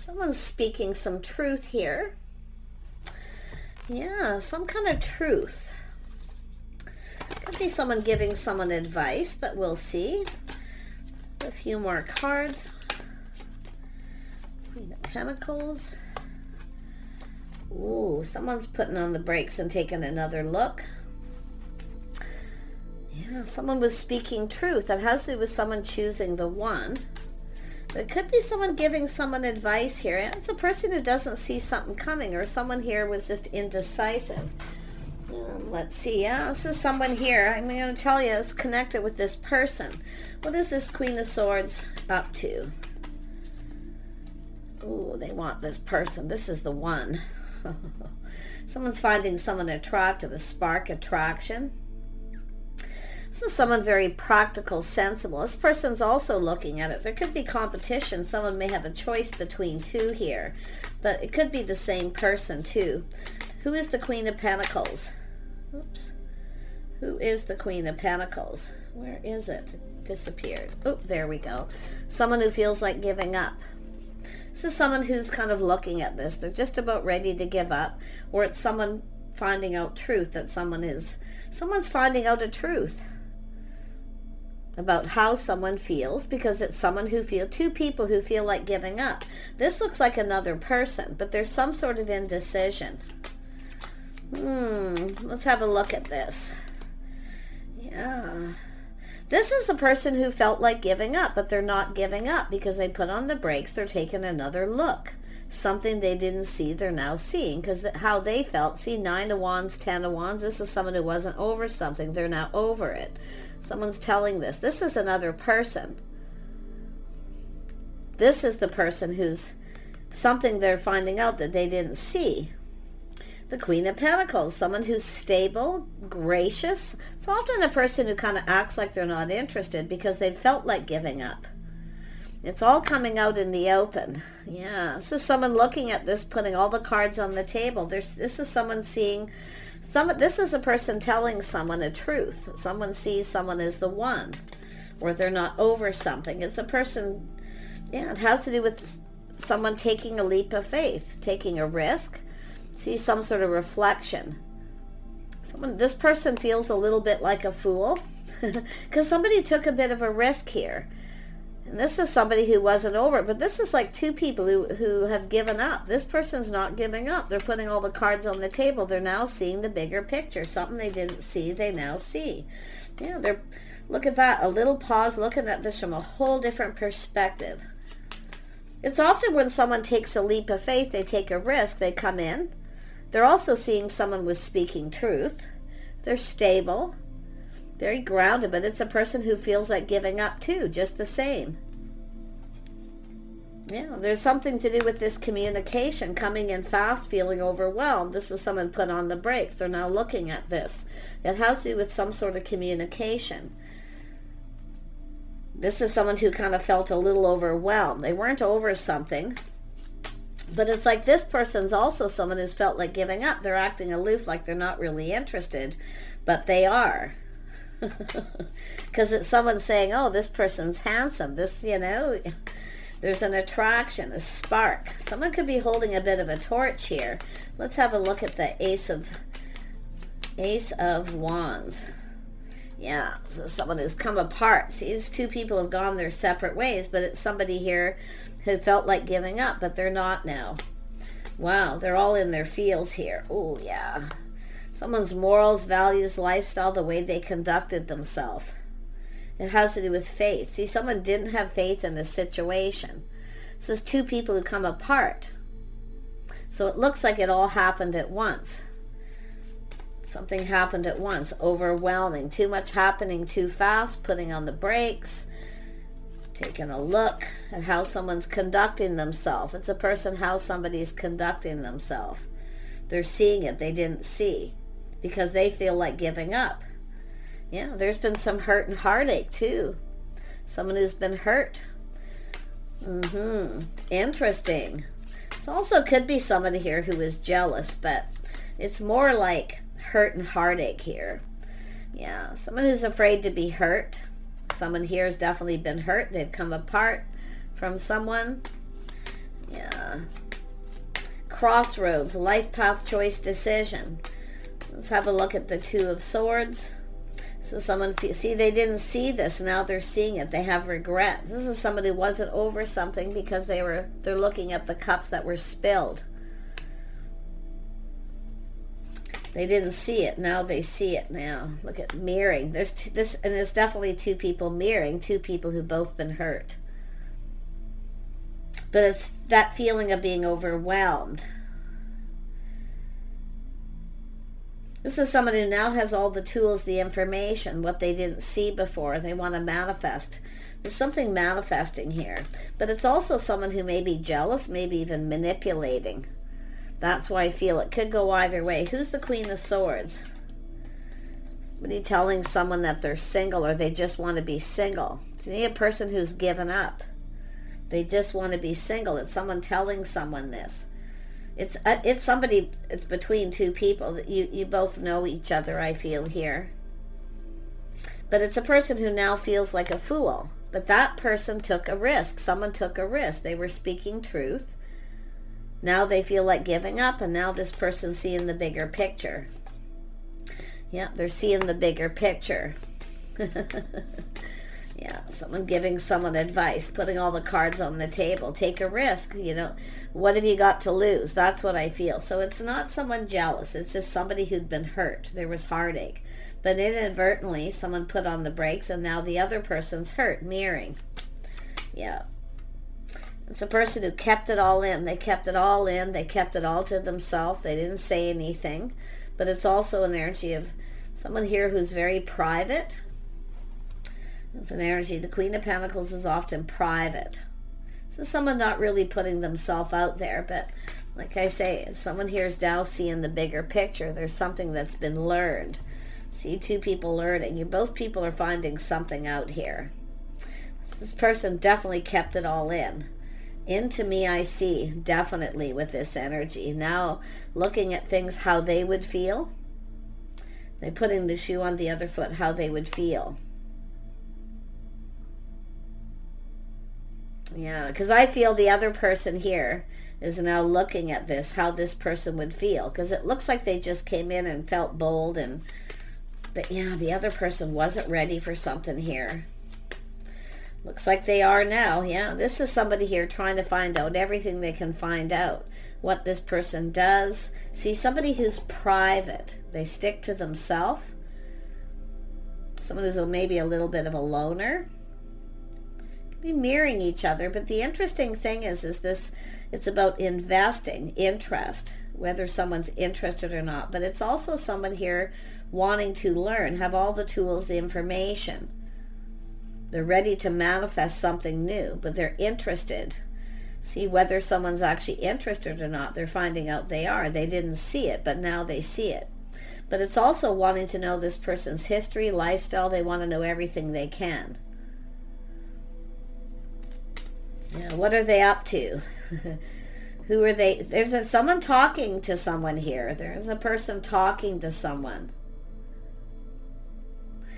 Someone's speaking some truth here. Yeah, some kind of truth. Could be someone giving someone advice, but we'll see. A few more cards. Queen of Pentacles. Ooh, someone's putting on the brakes and taking another look. Yeah, someone was speaking truth. That has to do with someone choosing the one. But it could be someone giving someone advice here. It's a person who doesn't see something coming, or someone here was just indecisive. Let's see. Yeah, this is someone here. I'm going to tell you it's connected with this person. What is this Queen of Swords up to? Ooh, they want this person. This is the one. Someone's finding someone attractive, a spark attraction. This is someone very practical, sensible. This person's also looking at it. There could be competition. Someone may have a choice between two here, but it could be the same person too. Who is the Queen of Pentacles? Oops. Who is the Queen of Pentacles? Where is it? It disappeared. Oh, there we go. Someone who feels like giving up. This is someone who's kind of looking at this. They're just about ready to give up, or it's someone finding out truth that someone's finding out a truth about how someone feels, because it's someone who two people who feel like giving up. This looks like another person, but there's some sort of indecision. Let's have a look at this. Yeah. This is a person who felt like giving up, but they're not giving up because they put on the brakes. They're taking another look. Something they didn't see, they're now seeing, because how they felt. See, 9 of Wands, 10 of Wands. This is someone who wasn't over something. They're now over it. Someone's telling this. This is another person. This is the person who's something they're finding out that they didn't see. The Queen of Pentacles, someone who's stable, gracious. It's often a person who kind of acts like they're not interested because they felt like giving up. It's all coming out in the open. Yeah, this is someone looking at this, putting all the cards on the table. This is someone seeing, this is a person telling someone a truth. Someone sees someone as the one, or they're not over something. It's a person, yeah, it has to do with someone taking a leap of faith, taking a risk. See some sort of reflection. This person feels a little bit like a fool because somebody took a bit of a risk here. And this is somebody who wasn't over it, but this is like two people who have given up. This person's not giving up. They're putting all the cards on the table. They're now seeing the bigger picture. Something they didn't see, they now see. Yeah, look at that. A little pause, looking at this from a whole different perspective. It's often when someone takes a leap of faith, they take a risk, they come in. They're also seeing someone was speaking truth. They're stable, very grounded, but it's a person who feels like giving up too, just the same. Yeah, there's something to do with this communication, coming in fast, feeling overwhelmed. This is someone put on the brakes. They're now looking at this. It has to do with some sort of communication. This is someone who kind of felt a little overwhelmed. They weren't over something. But it's like this person's also someone who's felt like giving up. They're acting aloof, like they're not really interested, but they are. Because it's someone saying, oh, this person's handsome. This, there's an attraction, a spark. Someone could be holding a bit of a torch here. Let's have a look at the Ace of Wands. Yeah, so someone who's come apart. See, these two people have gone their separate ways, but it's somebody here who felt like giving up, but they're not now. Wow, they're all in their feels here. Oh, yeah. Someone's morals, values, lifestyle, the way they conducted themselves. It has to do with faith. See, someone didn't have faith in the situation. This is two people who come apart. So it looks like it all happened at once. Something happened at once. Overwhelming. Too much happening too fast. Putting on the brakes. Taking a look at how someone's conducting themselves. It's a person how somebody's conducting themselves. They're seeing it they didn't see because they feel like giving up. Yeah, there's been some hurt and heartache too. Someone who's been hurt. Interesting. It also could be somebody here who is jealous, but it's more like hurt and heartache here. Yeah, someone who's afraid to be hurt. Someone here has definitely been hurt. They've come apart from someone. Yeah, Yeah. Crossroads, life path, choice, decision. Let's have a look at the Two of Swords. So someone, see, they didn't see this. Now they're seeing it. They have regret. This is somebody who wasn't over something because they're looking at the cups that were spilled. They didn't see it. Now they see it now. Look at mirroring. There's this, and there's definitely two people mirroring, two people who've both been hurt. But it's that feeling of being overwhelmed. This is someone who now has all the tools, the information, what they didn't see before. They want to manifest. There's something manifesting here. But it's also someone who may be jealous, maybe even manipulating. That's why I feel it could go either way. Who's the Queen of Swords? Somebody telling someone that they're single or they just want to be single. See, a person who's given up. They just want to be single. It's someone telling someone this. It's somebody, it's between two people. You both know each other, I feel here. But it's a person who now feels like a fool. But that person took a risk. Someone took a risk. They were speaking truth. Now they feel like giving up, and now this person's seeing the bigger picture. Yeah, they're seeing the bigger picture. Yeah, someone giving someone advice, putting all the cards on the table. Take a risk, you know. What have you got to lose? That's what I feel. So it's not someone jealous. It's just somebody who'd been hurt. There was heartache. But inadvertently, someone put on the brakes, and now the other person's hurt. Mirroring. Yeah. It's a person who kept it all in. They kept it all in. They kept it all to themselves. They didn't say anything. But it's also an energy of someone here who's very private. It's an energy. The Queen of Pentacles is often private. So someone not really putting themselves out there. But like I say, someone here is now seeing the bigger picture. There's something that's been learned. See, two people learning. Both people are finding something out here. This person definitely kept it all in. Into me I see, definitely, with this energy. Now looking at things, how they would feel. They're putting the shoe on the other foot, how they would feel. Yeah, because I feel the other person here is now looking at this, how this person would feel. Because it looks like they just came in and felt bold. But yeah, the other person wasn't ready for something here. Looks like they are now. Yeah, this is somebody here trying to find out everything they can find out. What this person does. See, somebody who's private. They stick to themselves. Someone who's maybe a little bit of a loner. Be mirroring each other. But the interesting thing is this, it's about investing, interest, whether someone's interested or not. But it's also someone here wanting to learn, have all the tools, the information. They're ready to manifest something new, but they're interested. See, whether someone's actually interested or not, they're finding out they are. They didn't see it, but now they see it. But it's also wanting to know this person's history, lifestyle. They want to know everything they can. Yeah, what are they up to? Who are they? There's someone talking to someone here. There's a person talking to someone.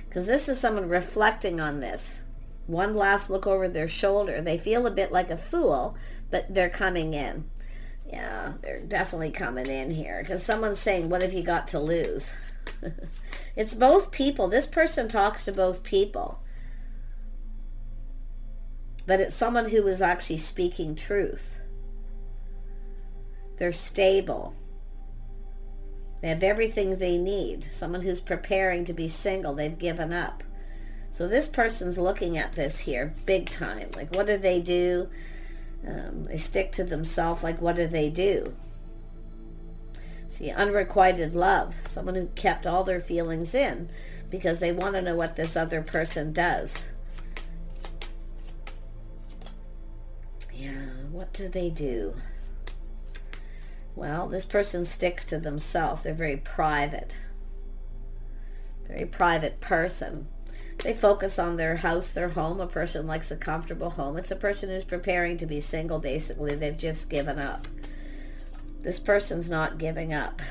Because this is someone reflecting on this. One last look over their shoulder. They feel a bit like a fool, but they're coming in. Yeah, they're definitely coming in here. Because someone's saying, what have you got to lose? It's both people. This person talks to both people. But it's someone who is actually speaking truth. They're stable. They have everything they need. Someone who's preparing to be single. They've given up. So this person's looking at this here big time. Like, what do they do? They stick to themselves. Like, what do they do? See, unrequited love. Someone who kept all their feelings in because they want to know what this other person does. Yeah, what do they do? Well, this person sticks to themselves. They're very private. Very private person. They focus on their house, their home. A person likes a comfortable home. It's a person who's preparing to be single, basically. They've just given up. This person's not giving up.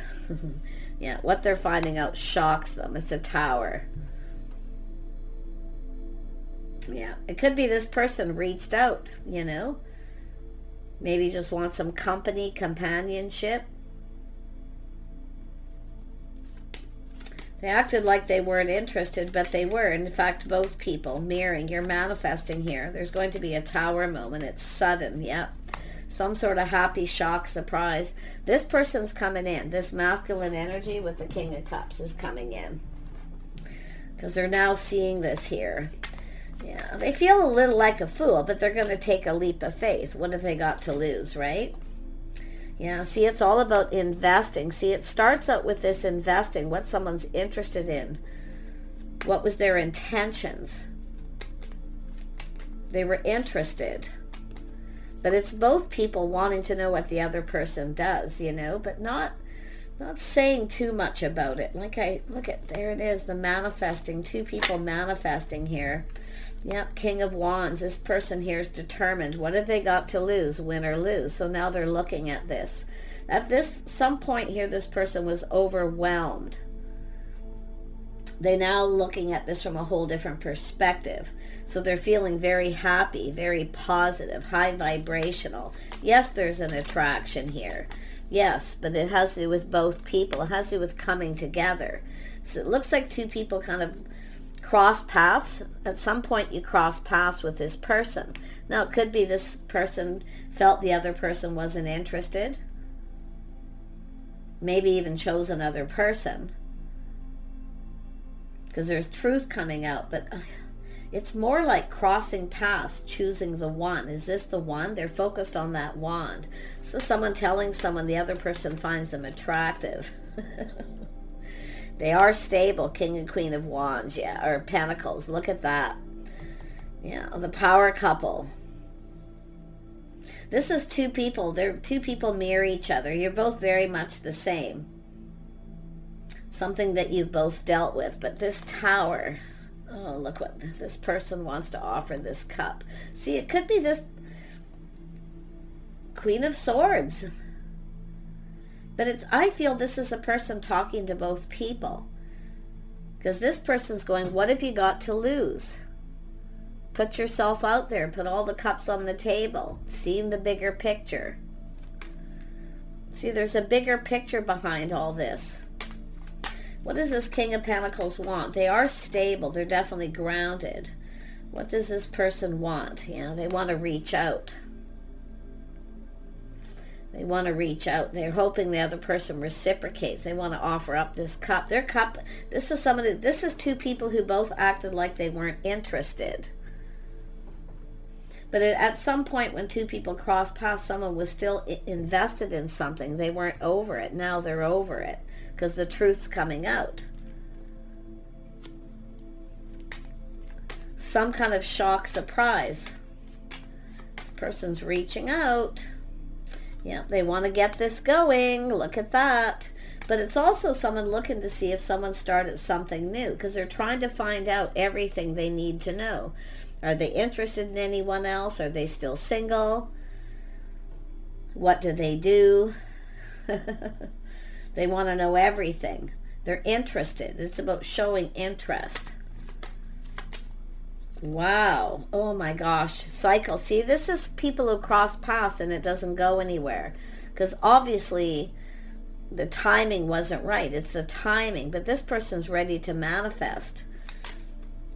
Yeah, what they're finding out shocks them. It's a Tower. Yeah, it could be this person reached out, you know. Maybe just want some company, companionship. They acted like they weren't interested, but they were. In fact, both people mirroring. You're manifesting here. There's going to be a tower moment. It's sudden. Yep. Some sort of happy shock, surprise. This person's coming in. This masculine energy with the King of Cups is coming in. Because they're now seeing this here. Yeah, they feel a little like a fool, but they're going to take a leap of faith. What have they got to lose, right? Yeah, see, it's all about investing. See, it starts out with this investing, what someone's interested in. What was their intentions? They were interested. But it's both people wanting to know what the other person does, you know, but not saying too much about it. Look at, there it is, the manifesting. Two people manifesting here. Yep, King of Wands. This person here is determined. What have they got to lose, win or lose? So now they're looking at this. At some point here, this person was overwhelmed. They're now looking at this from a whole different perspective. So they're feeling very happy, very positive, high vibrational. Yes, there's an attraction here. Yes, but it has to do with both people. It has to do with coming together. So it looks like two people kind of cross paths. At some point you cross paths with this person. Now it could be this person felt the other person wasn't interested. Maybe even chose another person. Because there's truth coming out. But it's more like crossing paths, choosing the one. Is this the one? They're focused on that wand. So someone telling someone the other person finds them attractive. They are stable, King and Queen of Wands, yeah, or Pentacles. Look at that. Yeah, the power couple. This is two people. Two people mirror each other. You're both very much the same. Something that you've both dealt with. But this tower, oh, look what this person wants to offer this cup. See, it could be this Queen of Swords. But I feel this is a person talking to both people. Because this person's going, what have you got to lose? Put yourself out there. Put all the cups on the table. Seeing the bigger picture. See, there's a bigger picture behind all this. What does this King of Pentacles want? They are stable. They're definitely grounded. What does this person want? You know, they want to reach out. They want to reach out. They're hoping the other person reciprocates. They want to offer up this cup. Their cup, this is two people who both acted like they weren't interested. But at some point when two people crossed paths, someone was still invested in something. They weren't over it. Now they're over it because the truth's coming out. Some kind of shock, surprise. This person's reaching out. Yeah, they want to get this going. Look at that. But it's also someone looking to see if someone started something new because they're trying to find out everything they need to know. Are they interested in anyone else? Are they still single? What do they do? They want to know everything. They're interested. It's about showing interest. Wow. Oh my gosh. Cycle. See, this is people who cross paths and it doesn't go anywhere. Because obviously the timing wasn't right. It's the timing. But this person's ready to manifest.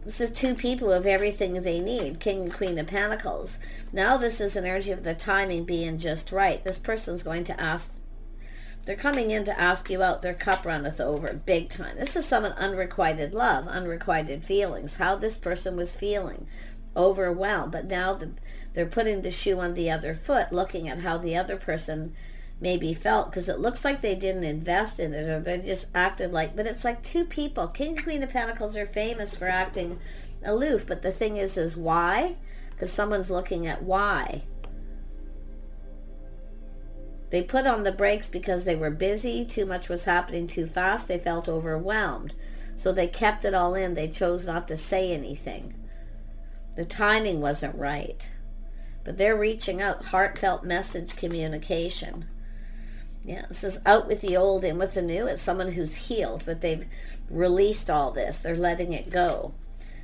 This is two people who have everything they need. King and Queen of Pentacles. Now this is an energy of the timing being just right. This person's going to ask. They're coming in to ask you out. Their cup runneth over big time. This is someone unrequited love, unrequited feelings. How this person was feeling. Overwhelmed. But now they're putting the shoe on the other foot, looking at how the other person maybe felt. Because it looks like they didn't invest in it, or they just acted like... But it's like two people. King and Queen of Pentacles are famous for acting aloof. But the thing is why? Because someone's looking at why. They put on the brakes because they were busy. Too much was happening too fast. They felt overwhelmed. So they kept it all in. They chose not to say anything. The timing wasn't right. But they're reaching out. Heartfelt message communication. Yeah, this is out with the old, in with the new. It's someone who's healed, but they've released all this. They're letting it go.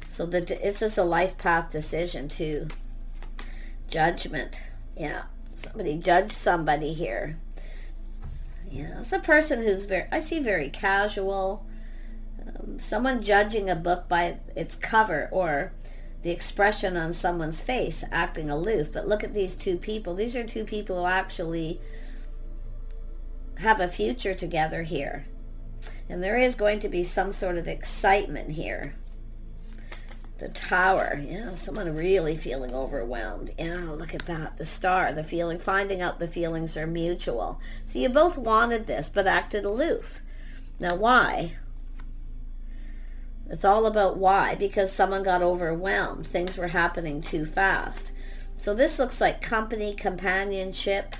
So this is a life path decision too. Judgment. Yeah. Somebody judged somebody here. Yeah, it's a person who's I see very casual. Someone judging a book by its cover or the expression on someone's face, acting aloof. But look at these two people. These are two people who actually have a future together here. And there is going to be some sort of excitement here. The Tower. Yeah, someone really feeling overwhelmed. Yeah, look at that. The Star, the feeling, finding out the feelings are mutual. So you both wanted this, but acted aloof. Now, why? It's all about why. Because someone got overwhelmed. Things were happening too fast. So this looks like company, companionship.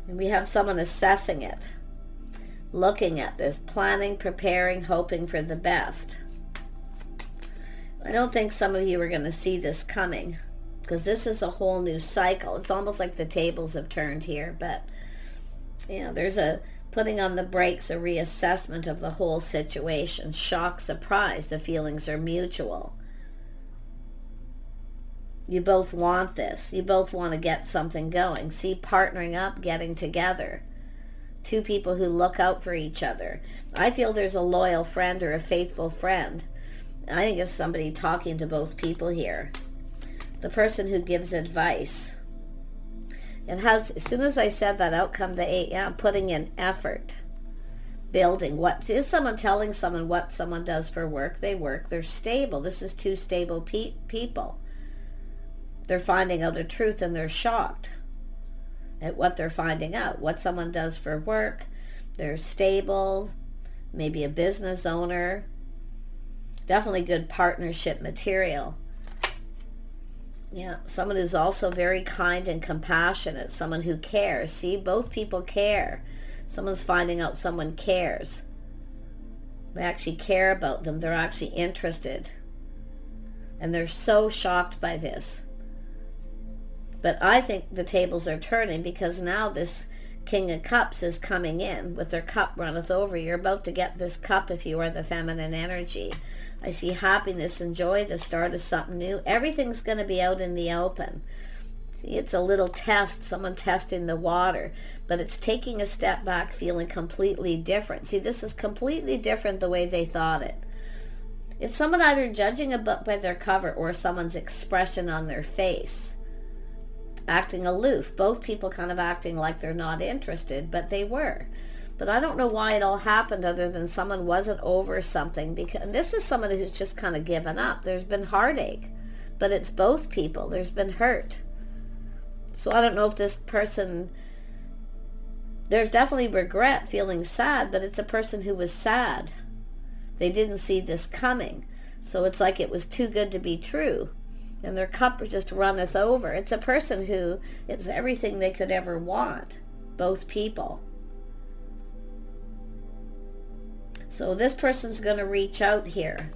And we have someone assessing it. Looking at this, planning, preparing, hoping for the best. I don't think some of you are going to see this coming, because this is a whole new cycle. It's almost like the tables have turned here, but you know, there's a putting on the brakes, a reassessment of the whole situation. Shock, surprise, the feelings are mutual. You both want this. You both want to get something going. See, partnering up, getting together. Two people who look out for each other. I feel there's a loyal friend or a faithful friend. I think it's somebody talking to both people here. The person who gives advice. It has, as soon as I said that, out come the 8. Yeah, putting in effort. Building. What is someone telling someone what someone does for work? They work. They're stable. This is two stable people. They're finding out the truth and they're shocked at what they're finding out, what someone does for work. They're stable, maybe a business owner. Definitely good partnership material. Yeah, someone who's also very kind and compassionate, someone who cares. See, both people care. Someone's finding out someone cares. They actually care about them. They're actually interested. And they're so shocked by this. But I think the tables are turning, because now this King of Cups is coming in with their cup runneth over. You're about to get this cup if you are the feminine energy. I see happiness and joy, the start of something new. Everything's going to be out in the open. See, it's a little test, someone testing the water, but it's taking a step back, feeling completely different. See, this is completely different the way they thought it. It's someone either judging a book by their cover or someone's expression on their face. Acting aloof. Both people kind of acting like they're not interested, but they were. But I don't know why it all happened, other than someone wasn't over something. Because this is someone who's just kind of given up. There's been heartache, but it's both people. There's been hurt. So I don't know if this person, there's definitely regret, feeling sad, but it's a person who was sad. They didn't see this coming. So it's like it was too good to be true. And their cup just runneth over. It's a person who, it's everything they could ever want. Both people. So this person's going to reach out here.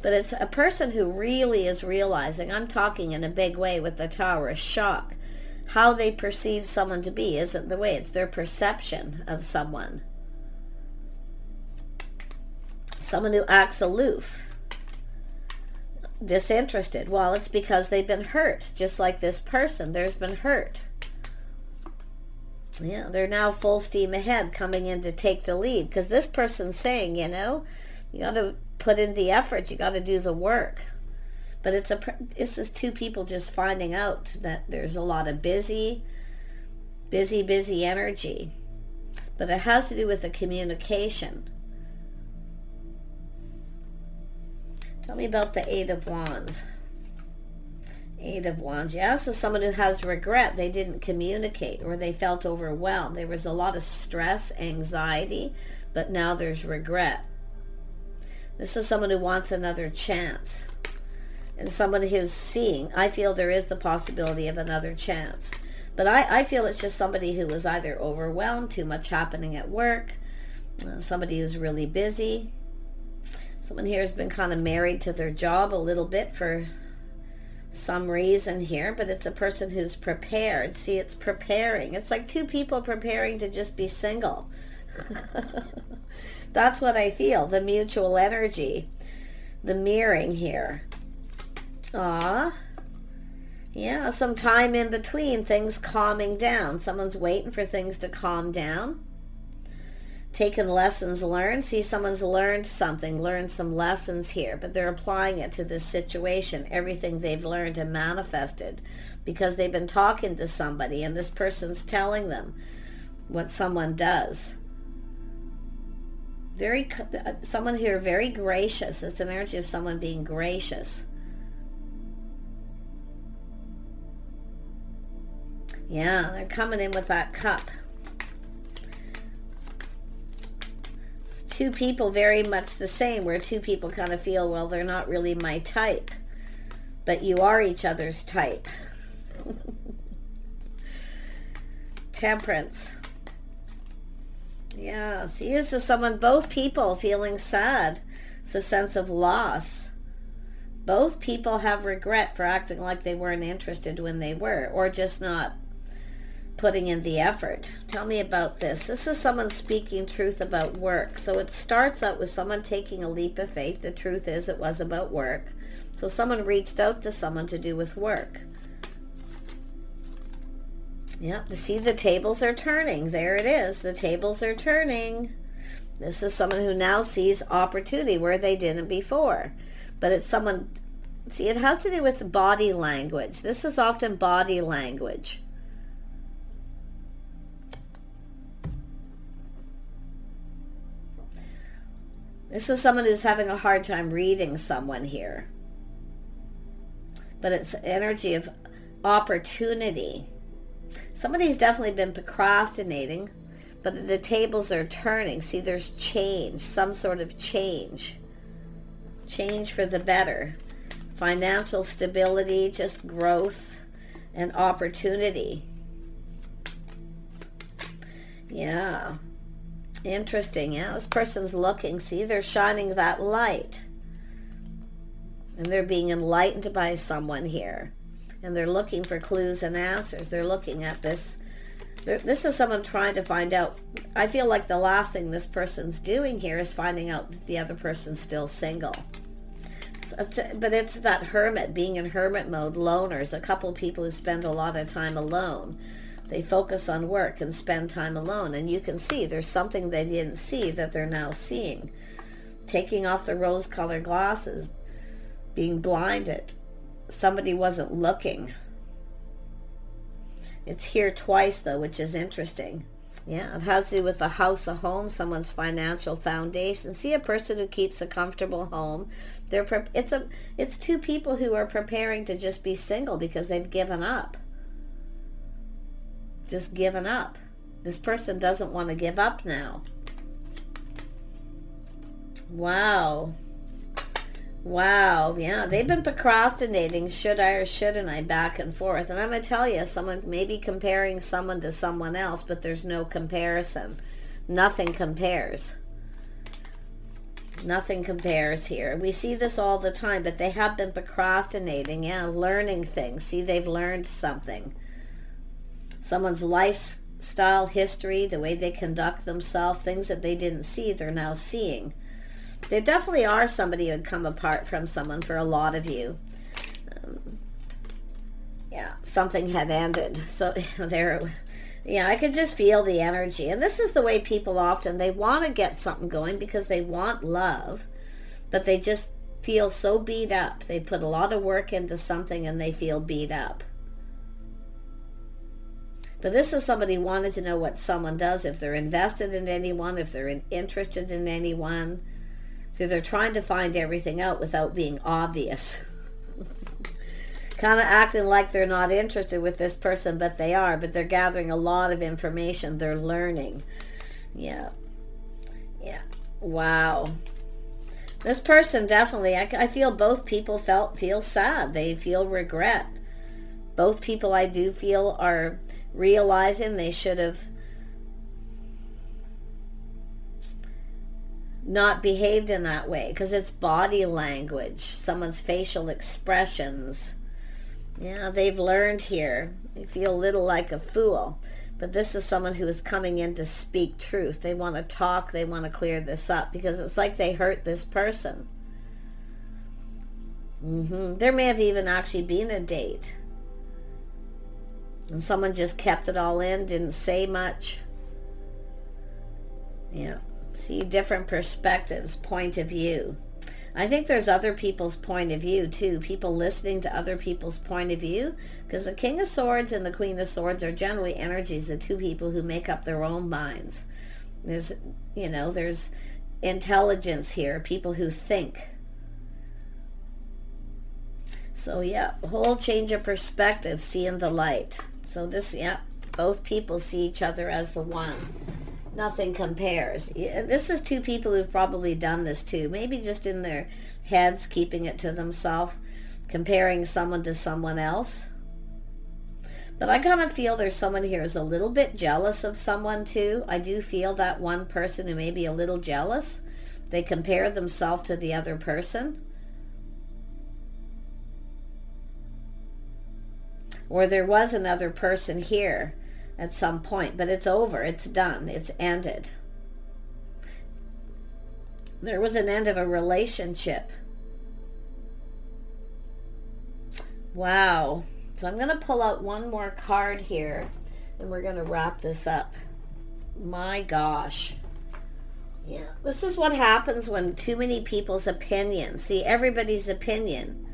But it's a person who really is realizing, I'm talking in a big way with the Tower, a shock. How they perceive someone to be isn't the way. It's their perception of someone. Someone who acts aloof. Disinterested. Well, it's because they've been hurt, just like this person. There's been hurt. Yeah, they're now full steam ahead, coming in to take the lead, because this person's saying, you know, you got to put in the effort, you got to do the work. But this is two people just finding out that there's a lot of busy energy. But it has to do with the communication. Tell me about the 8 of Wands. 8 of Wands. Yeah, this is someone who has regret. They didn't communicate, or they felt overwhelmed. There was a lot of stress, anxiety, but now there's regret. This is someone who wants another chance. And someone who's seeing, I feel there is the possibility of another chance. But I feel it's just somebody who was either overwhelmed, too much happening at work, somebody who's really busy. Someone here has been kind of married to their job a little bit for some reason here, but it's a person who's prepared. See, it's preparing. It's like two people preparing to just be single. That's what I feel, the mutual energy, the mirroring here. Aw. Yeah, some time in between, things calming down. Someone's waiting for things to calm down. Taking lessons learned. See, someone's learned something, learned some lessons here, but they're applying it to this situation, everything they've learned and manifested, because they've been talking to somebody and this person's telling them what someone does. Someone here very gracious. It's an energy of someone being gracious. Yeah, they're coming in with that cup. It's two people very much the same, where two people kind of feel, well, they're not really my type, but you are each other's type. Temperance. Yeah, see, this is someone, both people feeling sad. It's a sense of loss. Both people have regret for acting like they weren't interested when they were, or just not putting in the effort. Tell me about this. This is someone speaking truth about work. So it starts out with someone taking a leap of faith. The truth is it was about work. So someone reached out to someone to do with work. Yeah, see, the tables are turning. There it is. The tables are turning. This is someone who now sees opportunity where they didn't before. But it's someone, see, it has to do with body language. This is often body language. This is someone who's having a hard time reading someone here. But it's energy of opportunity. Somebody's definitely been procrastinating, but the tables are turning. See, there's change, some sort of change. Change for the better. Financial stability, just growth and opportunity. Yeah. Interesting, yeah. This person's looking. See, they're shining that light. And they're being enlightened by someone here. And they're looking for clues and answers. They're looking at this. This is someone trying to find out. I feel like the last thing this person's doing here is finding out that the other person's still single. But it's that hermit, being in hermit mode, loners, a couple of people who spend a lot of time alone. They focus on work and spend time alone. And you can see there's something they didn't see that they're now seeing. Taking off the rose-colored glasses, being blinded. Somebody wasn't looking. It's here twice, though, which is interesting. Yeah, it has to do with a house, a home, someone's financial foundation. See, a person who keeps a comfortable home. It's two people who are preparing to just be single because they've given up. Just given up. This person doesn't want to give up now. Wow. Wow. Yeah, they've been procrastinating. Should I or shouldn't I, back and forth. And I'm going to tell you, someone may be comparing someone to someone else, but there's no comparison. Nothing compares. Nothing compares here. We see this all the time, but they have been procrastinating. Yeah, learning things. See, they've learned something. Someone's lifestyle, history, the way they conduct themselves, things that they didn't see, they're now seeing. There definitely are somebody who had come apart from someone for a lot of you. Yeah, something had ended. So yeah, I could just feel the energy. And this is the way people often, they want to get something going because they want love, but they just feel so beat up. They put a lot of work into something and they feel beat up. But this is somebody who wanted to know what someone does, if they're invested in anyone, if they're interested in anyone. So they're trying to find everything out without being obvious. Kind of acting like they're not interested with this person, but they are. But they're gathering a lot of information. They're learning. Yeah. Yeah. Wow. This person definitely, I feel both people feel sad. They feel regret. Both people, I do feel, are realizing they should have not behaved in that way, because it's body language, someone's facial expressions. Yeah, they've learned here. They feel a little like a fool, but this is someone who is coming in to speak truth. They want to talk, they want to clear this up, because it's like they hurt this person. There may have even actually been a date. And someone just kept it all in, didn't say much. Yeah. See, different perspectives, point of view. I think there's other people's point of view too. People listening to other people's point of view. Because the King of Swords and the Queen of Swords are generally energies of two people who make up their own minds. There's, there's intelligence here. People who think. So yeah, whole change of perspective, seeing the light. So this, yeah, both people see each other as the one. Nothing compares. This is two people who've probably done this too. Maybe just in their heads, keeping it to themselves, comparing someone to someone else. But I kind of feel there's someone here who's a little bit jealous of someone too. I do feel that one person who may be a little jealous. They compare themselves to the other person. Or there was another person here at some point, but it's over, it's done, it's ended. There was an end of a relationship. Wow. So I'm going to pull out one more card here, and we're going to wrap this up. My gosh. Yeah, this is what happens when too many people's opinions. See, everybody's opinion.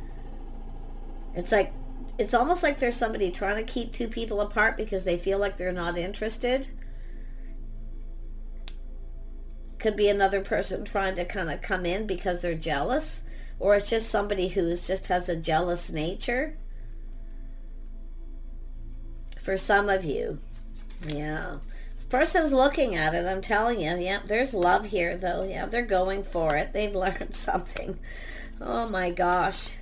It's almost like there's somebody trying to keep two people apart because they feel like they're not interested. Could be another person trying to kind of come in because they're jealous. Or it's just somebody who just has a jealous nature. For some of you. Yeah. This person's looking at it, I'm telling you. Yeah, there's love here though. Yeah, they're going for it. They've learned something. Oh my gosh.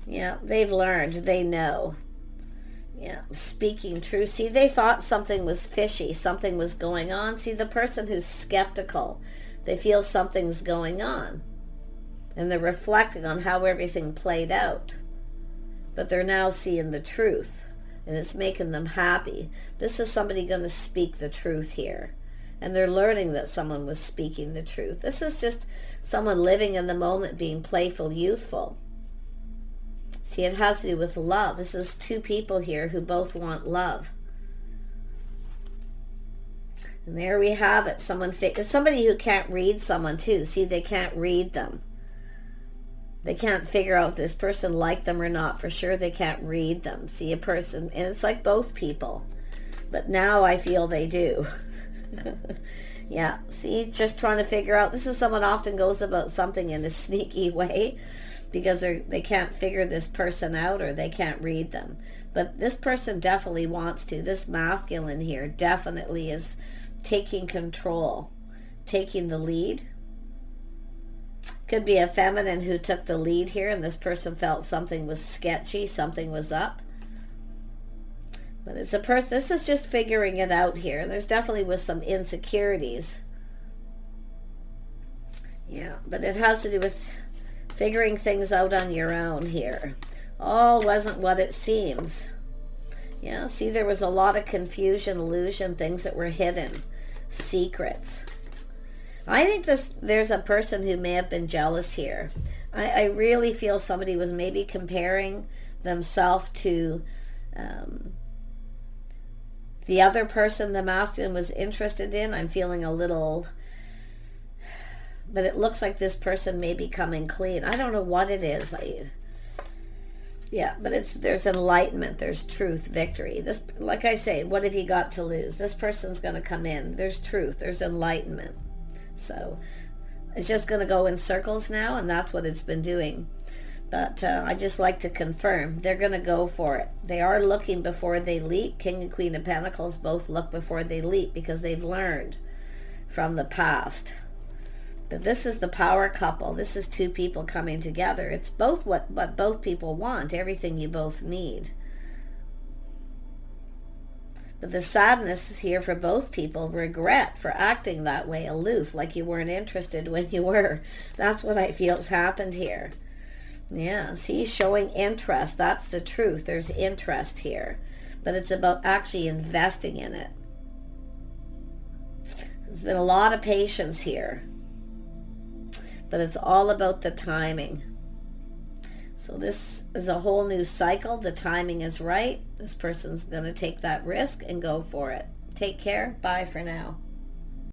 Yeah, they've learned. They know. Yeah, speaking truth. See, they thought something was fishy. Something was going on. See, the person who's skeptical, they feel something's going on. And they're reflecting on how everything played out. But they're now seeing the truth. And it's making them happy. This is somebody going to speak the truth here. And they're learning that someone was speaking the truth. This is just someone living in the moment, being playful, youthful. See, it has to do with love. This is two people here who both want love. And there we have it. It's somebody who can't read someone too. See, they can't read them. They can't figure out if this person liked them or not. For sure, they can't read them. See, a person, and it's like both people. But now I feel they do. Yeah, see, just trying to figure out. This is someone often goes about something in a sneaky way. Because they can't figure this person out or they can't read them. But this person definitely wants to. This masculine here definitely is taking control, taking the lead. Could be a feminine who took the lead here and this person felt something was sketchy, something was up. But it's a person, this is just figuring it out here. There's definitely was some insecurities. Yeah, but it has to do with figuring things out on your own here. All wasn't what it seems. Yeah, see, there was a lot of confusion, illusion, things that were hidden, secrets. I think there's a person who may have been jealous here. I really feel somebody was maybe comparing themselves to the other person the masculine was interested in. I'm feeling a little... But it looks like this person may be coming clean. I don't know what it is. Yeah, but there's enlightenment, there's truth, victory. This, like I say, what have you got to lose? This person's going to come in. There's truth, there's enlightenment. So it's just going to go in circles now, and that's what it's been doing. But I just like to confirm, they're going to go for it. They are looking before they leap. King and Queen of Pentacles both look before they leap because they've learned from the past. But this is the power couple. This is two people coming together. It's both what both people want, everything you both need. But the sadness is here for both people, regret for acting that way, aloof, like you weren't interested when you were. That's what I feel has happened here. Yeah, see, showing interest. That's the truth. There's interest here. But it's about actually investing in it. There's been a lot of patience here. But it's all about the timing. So this is a whole new cycle. The timing is right. This person's going to take that risk and go for it. Take care. Bye for now.